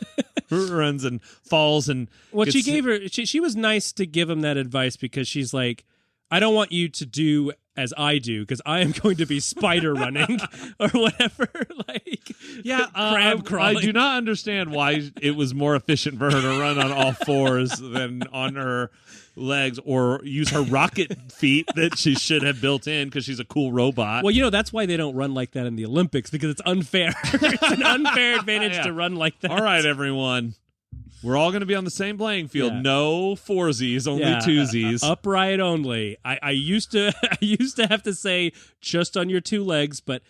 runs and falls and well, she gave her she was nice to give him that advice because she's like, I don't want you to do as I do because I am going to be spider running or whatever. Like, yeah, crab crawling. I do not understand why it was more efficient for her to run on all fours than on her legs or use her rocket feet that she should have built in because she's a cool robot. Well, that's why they don't run like that in the Olympics because it's unfair. It's an unfair advantage to run like that. All right, everyone. We're all going to be on the same playing field. Yeah. No foursies, only twosies. Upright only. I used to have to say just on your two legs, but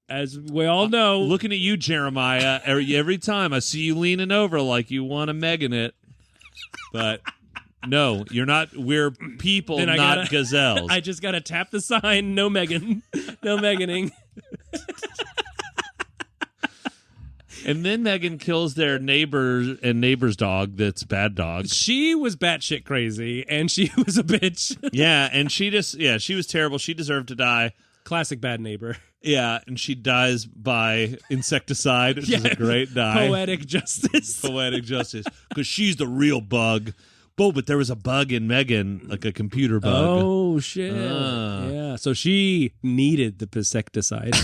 as we all know, looking at you, Jeremiah, every time I see you leaning over like you want to Megan it, but no, you're not. We're people, not gazelles. I just gotta tap the sign. No Megan. No Meganing. And then Megan kills their neighbor's dog that's bad dog. She was batshit crazy, and she was a bitch. Yeah, and she was terrible. She deserved to die. Classic bad neighbor. Yeah, and she dies by insecticide, which is a great die. Poetic justice. Poetic justice. Because she's the real bug. But there was a bug in Megan, like a computer bug. Oh, shit. Yeah, so she needed the insecticide.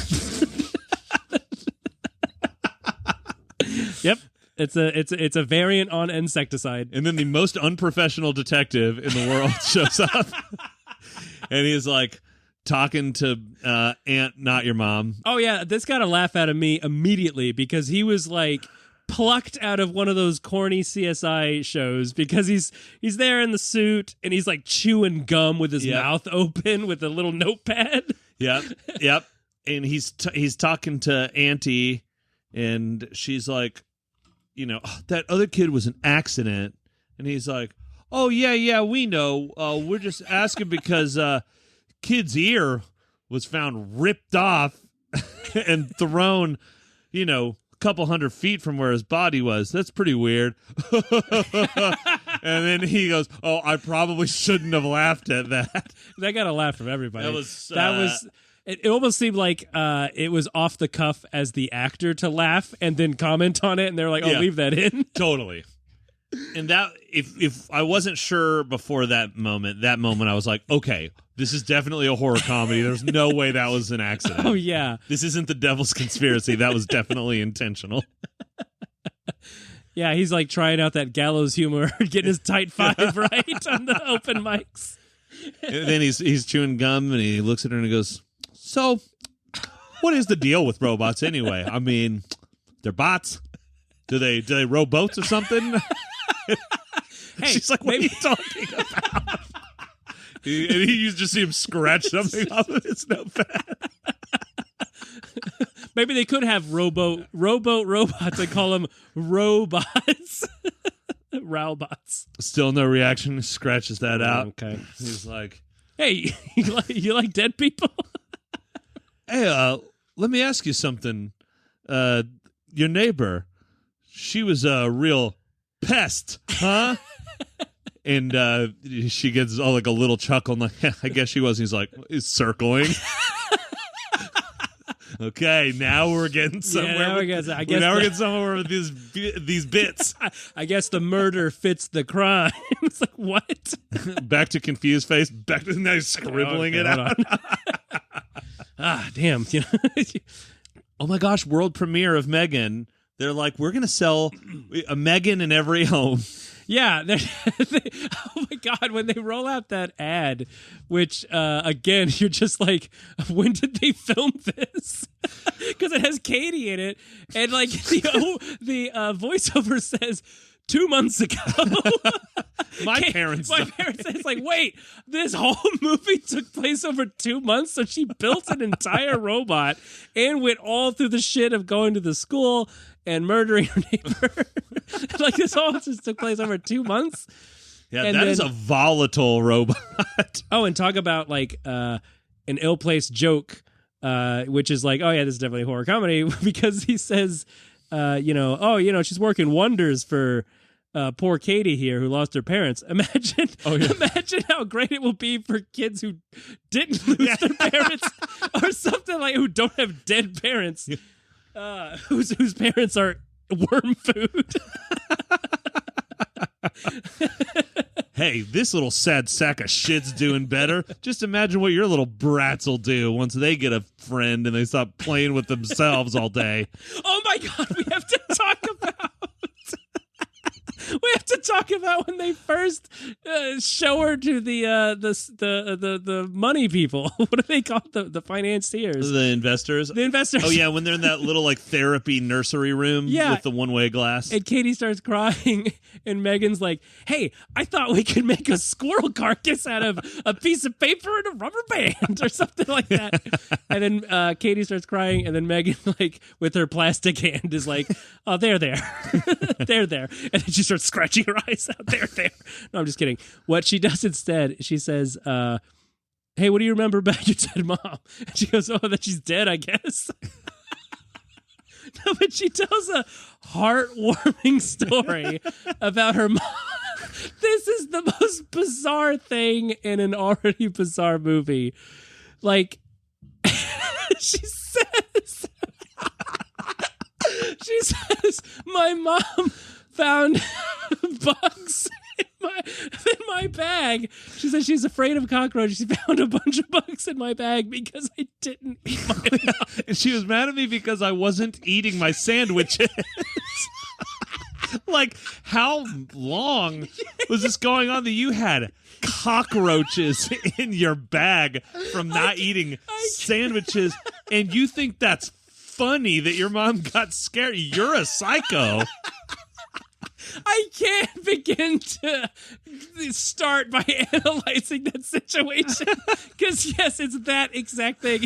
Yep. It's a variant on insecticide. And then the most unprofessional detective in the world shows up. And he's like talking to Aunt Not Your Mom. Oh yeah, this got a laugh out of me immediately because he was like plucked out of one of those corny CSI shows because he's there in the suit and he's like chewing gum with his mouth open with a little notepad. Yep. And he's talking to Auntie and she's like, that other kid was an accident. And he's like, oh, yeah, we know. We're just asking because kid's ear was found ripped off and thrown, a couple 100 feet from where his body was. That's pretty weird. And then he goes, oh, I probably shouldn't have laughed at that. That got a laugh from everybody. That was It almost seemed like it was off the cuff as the actor to laugh and then comment on it, and they're like, "Oh, leave that in." Totally. And that, if I wasn't sure before that moment I was like, okay, this is definitely a horror comedy. There's no way that was an accident. Oh yeah, this isn't the Devil's Conspiracy. That was definitely intentional. Yeah, he's like trying out that gallows humor, getting his tight five right on the open mics. And then he's chewing gum and he looks at her and he goes, so, what is the deal with robots anyway? I mean, they're bots. Do they row boats or something? Hey, she's like, what are you talking about? And you just see him scratch something off of his notepad. Maybe they could have rowboat robots. They call them robots. Rowbots. Still no reaction. He scratches that out. Okay. He's like, hey, you like dead people? Hey, let me ask you something. Your neighbor, she was a real pest, huh? And she gets all like a little chuckle, and like, yeah, I guess she was. He's like, he's circling. Okay, now we're getting somewhere. Yeah, we're getting somewhere with these bits. I guess the murder fits the crime. It's like, what? Back to confused face. Back to now he's scribbling it out. Damn. Oh my gosh, world premiere of M3GAN. They're like, we're going to sell a M3GAN in every home. Yeah. Oh my God, when they roll out that ad, which, again, you're just like, when did they film this? Because it has Katie in it. And like the voiceover says, 2 months ago. My parents, it's like, wait, this whole movie took place over 2 months, so she built an entire robot and went all through the shit of going to the school and murdering her neighbor. Like, this all just took place over 2 months. Yeah, and that is a volatile robot. Oh, and talk about like an ill-placed joke, which is like, oh yeah, this is definitely a horror comedy, because he says, she's working wonders for poor Katie here who lost her parents. Imagine how great it will be for kids who didn't lose their parents or something like who don't have dead parents, whose parents are worm food. Hey, this little sad sack of shit's doing better. Just imagine what your little brats will do once they get a friend and they stop playing with themselves all day. Oh my God, we have to talk about when they first show her to the money people. What do they call the financiers? The investors. The investors. Oh yeah, when they're in that little like therapy nursery room with the one-way glass. And Katie starts crying, and Megan's like, "Hey, I thought we could make a squirrel carcass out of a piece of paper and a rubber band or something like that." And then Katie starts crying, and then Megan, like with her plastic hand, is like, "Oh, they're there, they're there," and then she starts scratching her eyes out. There. No, I'm just kidding. What she does instead, she says, "Hey, what do you remember about your dead mom?" And she goes, "Oh, that she's dead, I guess." No, but she tells a heartwarming story about her mom. This is the most bizarre thing in an already bizarre movie. Like, she says, my mom found bugs in my bag. She says she's afraid of cockroaches. She found a bunch of bugs in my bag because I didn't eat my And she was mad at me because I wasn't eating my sandwiches. Like, how long was this going on that you had cockroaches in your bag from not eating sandwiches, and you think that's funny that your mom got scared? You're a psycho. I can't begin to start by analyzing that situation because yes, it's that exact thing.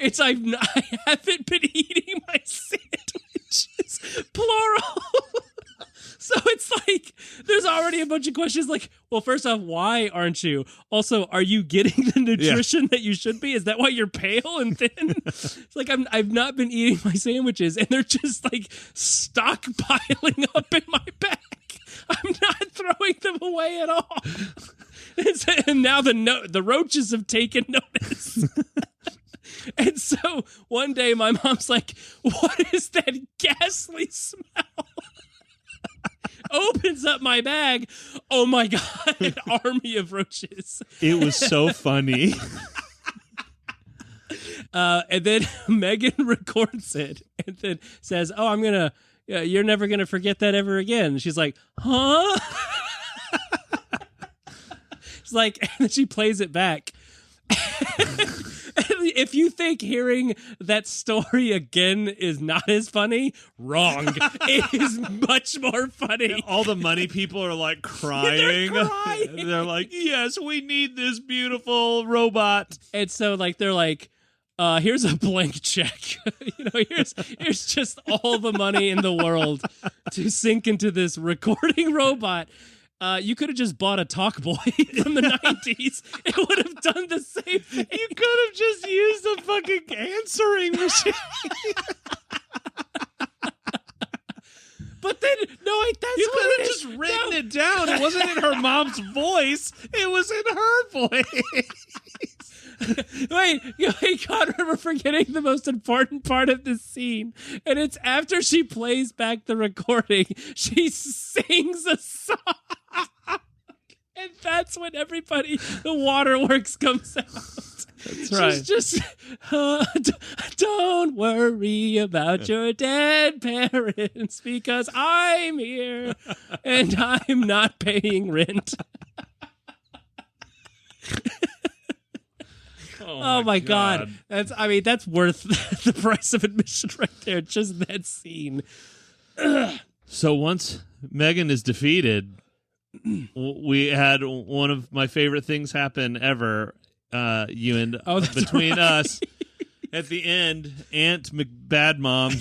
I haven't been eating my sandwiches, plural. So it's like there's already a bunch of questions like, well, first off, why aren't you? Also, are you getting the nutrition that you should be? Is that why you're pale and thin? It's like I've not been eating my sandwiches and they're just like stockpiling up in my bag. I'm not throwing them away at all. And now the roaches have taken notice. And so one day my mom's like, "What is that ghastly smell?" Opens up my bag. Oh my God, an army of roaches. It was so funny. And then Megan records it and then says, "Oh, you're never going to forget that ever again." And she's like, "Huh?" She's like, and then she plays it back. If you think hearing that story again is not as funny, wrong. It is much more funny. All the money people are like crying. They're crying. They're like, "Yes, we need this beautiful robot." And so like they're like, here's a blank check. Here's just all the money in the world to sink into this recording robot. You could have just bought a talk boy from the 90s. It would have done the same thing. You could have just used a fucking answering machine. But then, that's you what could it have is. just written it down. It wasn't in her mom's voice. It was in her voice. Wait, God, we're forgetting the most important part of this scene. And it's after she plays back the recording, she sings a song. And that's when the waterworks comes out. That's right. She's just, don't worry about your dead parents because I'm here and I'm not paying rent. Oh my God. That's worth the price of admission right there. Just that scene. So once Megan is defeated, we had one of my favorite things happen ever, Ewan, between us. At the end, Aunt Bad Mom,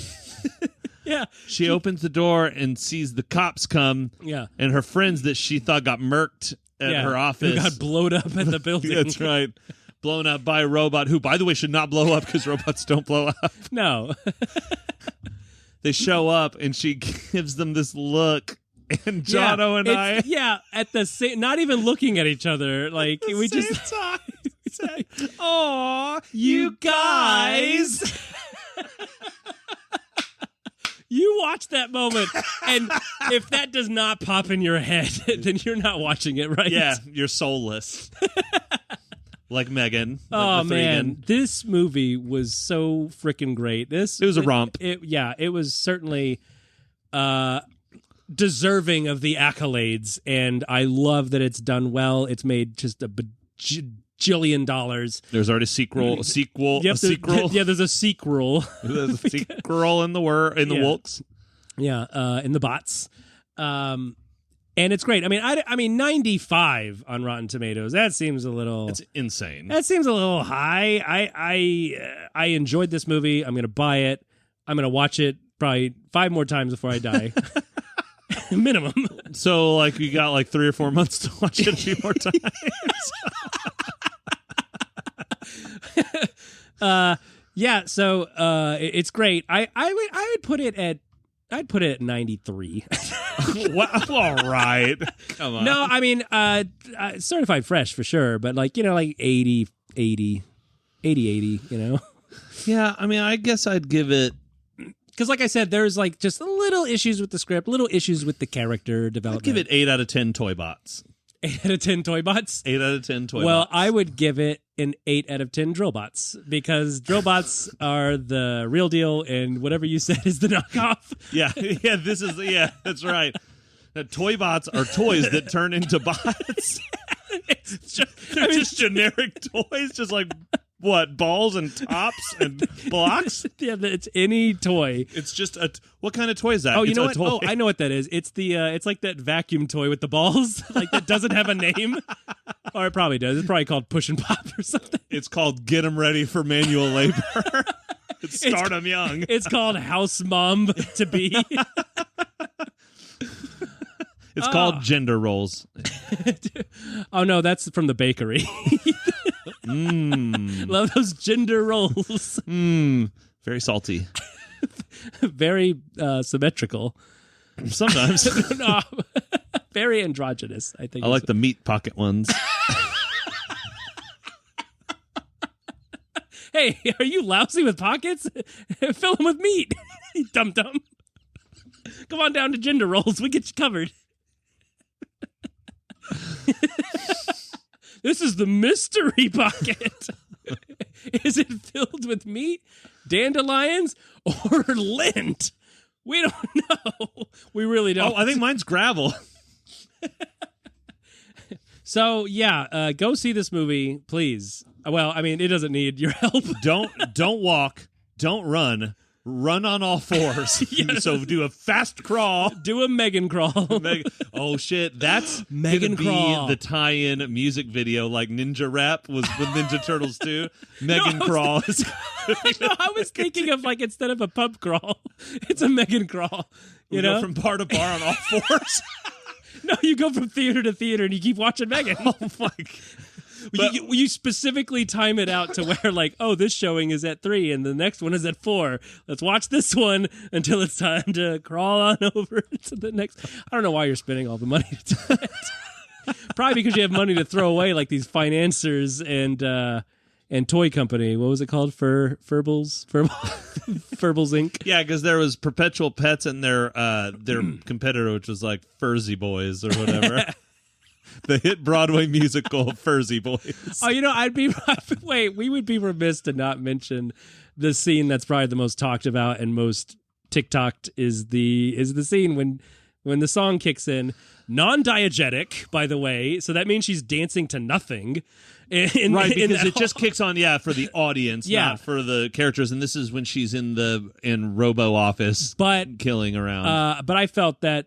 she opens the door and sees the cops come, and her friends that she thought got murked at her office. Who got blowed up at the building. That's right. Blown up by a robot who, by the way, should not blow up because robots don't blow up. No. They show up and she gives them this look and Jono and I. Yeah, at the same, not even looking at each other. Like we same just time. Say, "Aw, you guys." You watch that moment, and if that does not pop in your head, then you're not watching it right. Yeah, you're soulless. Like M3GAN. Oh like man, this movie was so freaking great. It was a romp. It was certainly deserving of the accolades, and I love that it's done well. It's made just a bajillion dollars. There's already sequel. Yep, yeah, there's a sequel. There's a sequel in the Wolks. Yeah, in the bots. And it's great. I mean, 95 on Rotten Tomatoes. That seems a little. It's insane. That seems a little high. I enjoyed this movie. I'm gonna buy it. I'm gonna watch it probably 5 more times before I die. Minimum. So, like, you got like 3 or 4 months to watch it a few more times. Yeah. So, it's great. I would put it at. I'd put it at 93. Wow, all right. Come on. No, I mean, certified fresh for sure, but like 80, you know? Yeah, I mean, I guess I'd give it. Because like I said, there's like just little issues with the script, little issues with the character development. I'd give it 8 out of 10 toy bots. 8 out of 10 toy bots? 8 out of 10 toy bots. Well, I would give it an 8 out of 10 drill bots, because drill bots are the real deal, and whatever you said is the knockoff. Yeah, that's right. Toy bots are toys that turn into bots. They're just generic toys, just like what, balls and tops and blocks. Yeah, it's any toy. It's just what kind of toy is that? Oh, you it's know what? Toy. Oh, I know what that is. It's it's like that vacuum toy with the balls, like that doesn't have a name, or it probably does. It's probably called Push and Pop or something. It's called Get 'em Ready for Manual Labor. Start 'em young. It's called House Mom to Be. It's called Gender Roles. Oh no, that's from the bakery. Love those gender rolls. Very salty. Very symmetrical. Sometimes. No, very androgynous, I think. I like the meat pocket ones. Hey, are you lousy with pockets? Fill them with meat. You dum-dum. Come on down to gender rolls. We get you covered. This is the mystery pocket. Is it filled with meat, dandelions, or lint? We don't know. We really don't. Oh, I think mine's gravel. So, yeah, go see this movie, please. Well, I mean, it doesn't need your help. Don't walk. Don't run. Run on all fours. Yes. So do a fast crawl. Do a M3GAN crawl. Oh shit, that's M3GAN crawl. The tie-in music video, like Ninja Rap was with Ninja Turtles 2. M3GAN crawl. I was thinking of like, instead of a pub crawl, it's a M3GAN crawl. You know, go from bar to bar on all fours. No, you go from theater to theater and you keep watching M3GAN. Oh my. You specifically time it out to where, like, oh, this showing is at 3 and the next one is at 4. Let's watch this one until it's time to crawl on over to the next. I don't know why you're spending all the money to do it. Probably because you have money to throw away, like these financiers and toy company. What was it called? Furbles Inc. Yeah, because there was Perpetual Pets and their competitor, which was like Furzy Boys or whatever. The hit Broadway musical Furzy Boys. Oh, we would be remiss to not mention the scene that's probably the most talked about and most TikToked is the scene when the song kicks in. Non-diegetic, by the way, so that means she's dancing to nothing. Right, because it just kicks on, for the audience, not for the characters. And this is when she's in Robo Office, killing around. But I felt that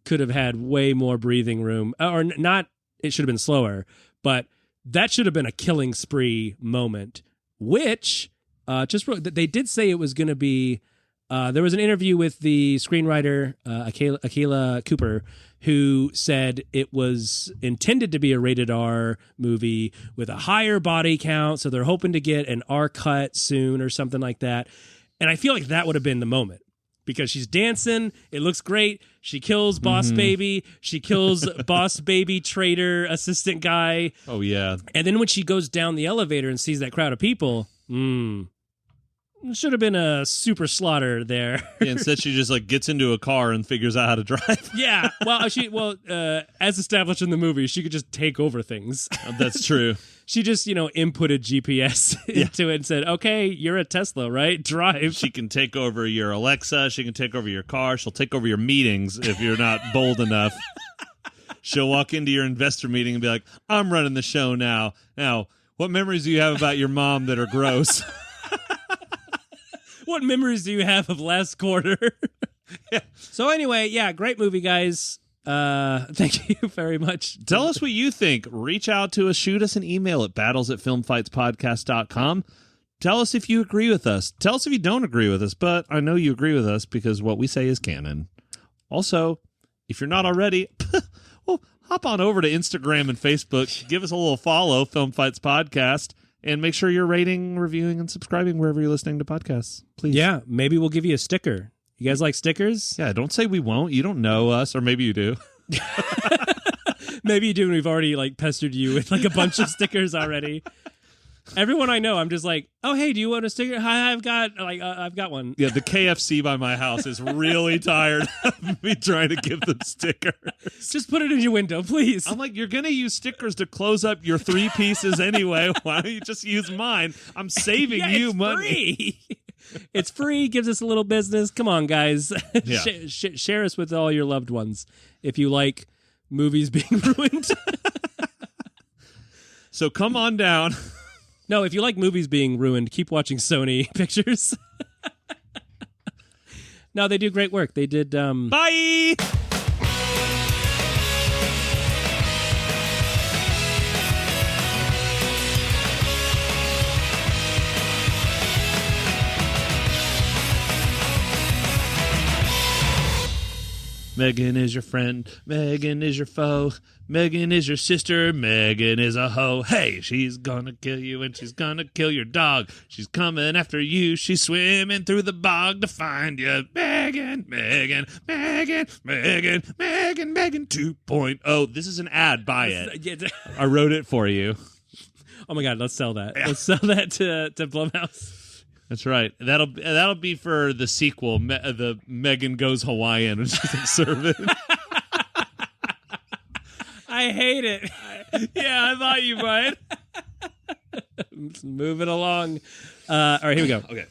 could have had way more breathing room, or not. It should have been slower, but that should have been a killing spree moment. Which they did say it was going to be. There was an interview with the screenwriter Akilah Cooper, who said it was intended to be a rated R movie with a higher body count, so they're hoping to get an R cut soon or something like that. And I feel like that would have been the moment. because she's dancing. It looks great. She kills Boss Baby. She kills Boss Baby traitor assistant guy. Oh, yeah. And then when she goes down the elevator and sees that crowd of people, should have been a super slaughter there. Yeah, instead, she just like gets into a car and figures out how to drive. Yeah. Well, as established in the movie, she could just take over things. That's true. She just, inputted GPS into it and said, okay, you're a Tesla, right? Drive. She can take over your Alexa. She can take over your car. She'll take over your meetings if you're not bold enough. She'll walk into your investor meeting and be like, I'm running the show now. Now, what memories do you have about your mom that are gross? What memories do you have of last quarter? Yeah. So anyway, yeah, great movie, guys. Thank you very much. Tell us what you think. Reach out to us. Shoot us an email at battles@filmfightspodcast.com. Tell us if you agree with us. Tell us if you don't agree with us, but I know you agree with us because what we say is canon. Also, if you're not already, well, hop on over to Instagram and Facebook. Give us a little follow, Film Fights Podcast. And make sure you're rating, reviewing, and subscribing wherever you're listening to podcasts. Please. Yeah, maybe we'll give you a sticker. You guys like stickers? Yeah, don't say we won't. You don't know us, or maybe you do. Maybe you do, and we've already pestered you with a bunch of stickers already. Everyone I know, I'm just like, oh, hey, do you want a sticker? Hi, I've got one. Yeah, the KFC by my house is really tired of me trying to give them stickers. Just put it in your window, please. I'm like, you're going to use stickers to close up your 3 pieces anyway. Why don't you just use mine? I'm saving you money. Free. It's free, gives us a little business. Come on, guys. Yeah. Share us with all your loved ones if you like movies being ruined. So come on down. No, if you like movies being ruined, keep watching Sony pictures. No, they do great work. They did... Bye! Megan is your friend. Megan is your foe. Megan is your sister. Megan is a hoe. Hey, she's gonna kill you and she's gonna kill your dog. She's coming after you. She's swimming through the bog to find you. Megan, Megan, Megan, Megan, Megan, Megan 2.0. This is an ad. Buy it. I wrote it for you. Oh my God, let's sell that. Yeah. Let's sell that to Blumhouse. That's right. That'll be for the sequel, the Megan Goes Hawaiian, which is like serving. I hate it. Yeah, I thought you might. Let's move it along. All right, here we go. Okay.